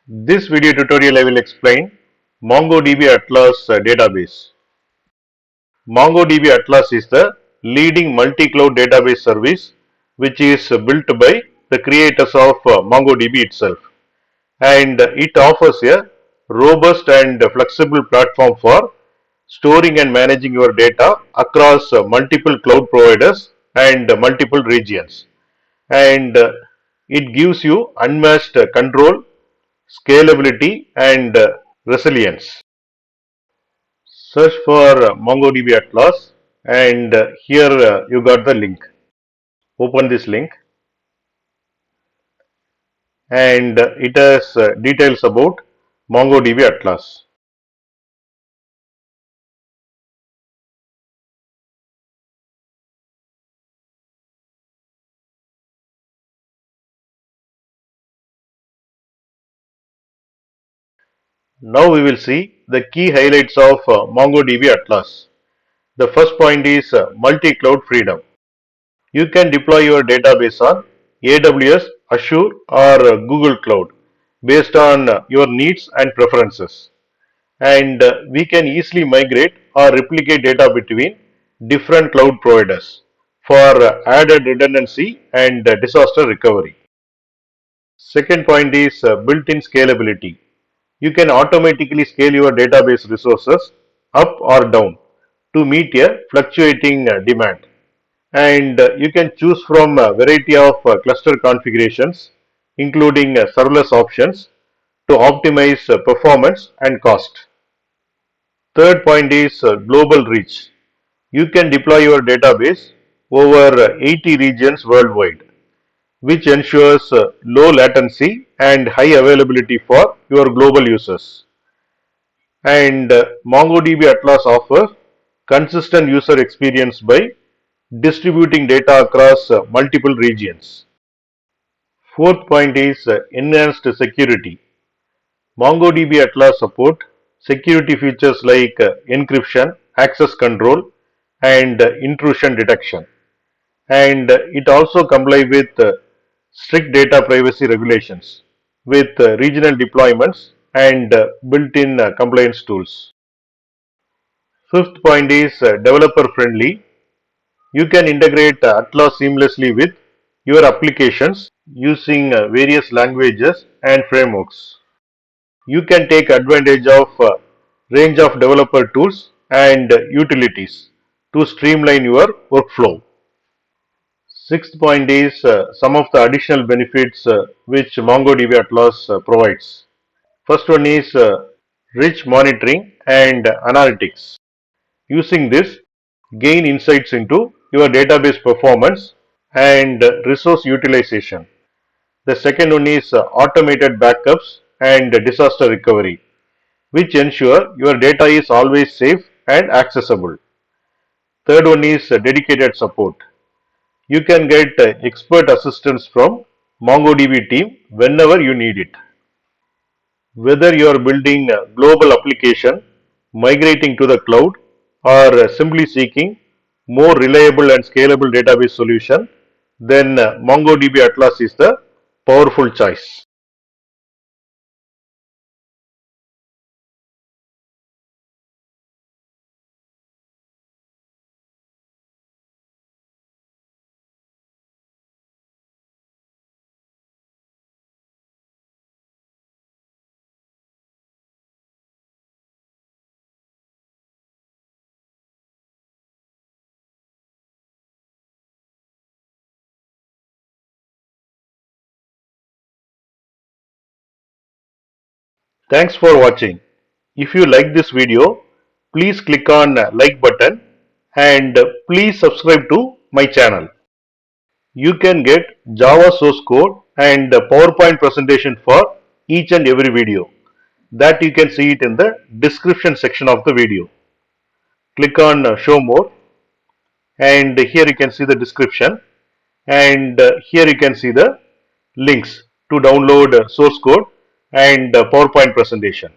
This video tutorial I will explain MongoDB Atlas Database. MongoDB Atlas is the leading multi-cloud database service which is built by the creators of MongoDB itself, and it offers a robust and flexible platform for storing and managing your data across multiple cloud providers and multiple regions, and it gives you unmatched control, scalability and resilience. Search for MongoDB Atlas, and here you got the link. Open this link, and it has details about MongoDB Atlas. Now we will see the key highlights of MongoDB Atlas. The first point is multi-cloud freedom. You can deploy your database on AWS, Azure or Google Cloud based on your needs and preferences. And we can easily migrate or replicate data between different cloud providers for added redundancy and disaster recovery. Second point is built-in scalability. You can automatically scale your database resources up or down to meet a fluctuating demand. And you can choose from a variety of cluster configurations, including serverless options, to optimize performance and cost. Third point is global reach. You can deploy your database over 80 regions worldwide, which ensures low latency and high availability for your global users. And MongoDB Atlas offers consistent user experience by distributing data across multiple regions. Fourth point is enhanced security. MongoDB Atlas support security features like encryption, access control, and intrusion detection. And it also comply with strict data privacy regulations with regional deployments and built-in compliance tools. Fifth point is developer friendly. You can integrate Atlas seamlessly with your applications using various languages and frameworks. You can take advantage of a range of developer tools and utilities to streamline your workflow. Sixth point is some of the additional benefits which MongoDB Atlas provides. First one is rich monitoring and analytics. Using this, gain insights into your database performance and resource utilization. The second one is automated backups and disaster recovery, which ensure your data is always safe and accessible. Third one is dedicated support. You can get expert assistance from MongoDB team whenever you need it. Whether you are building a global application, migrating to the cloud, or simply seeking more reliable and scalable database solution, then MongoDB Atlas is the powerful choice. Thanks for watching. If you like this video, please click on like button and please subscribe to my channel. You can get Java source code and PowerPoint presentation for each and every video. That you can see it in the description section of the video. Click on show more, and here you can see the description, and here you can see the links to download source code and PowerPoint presentation.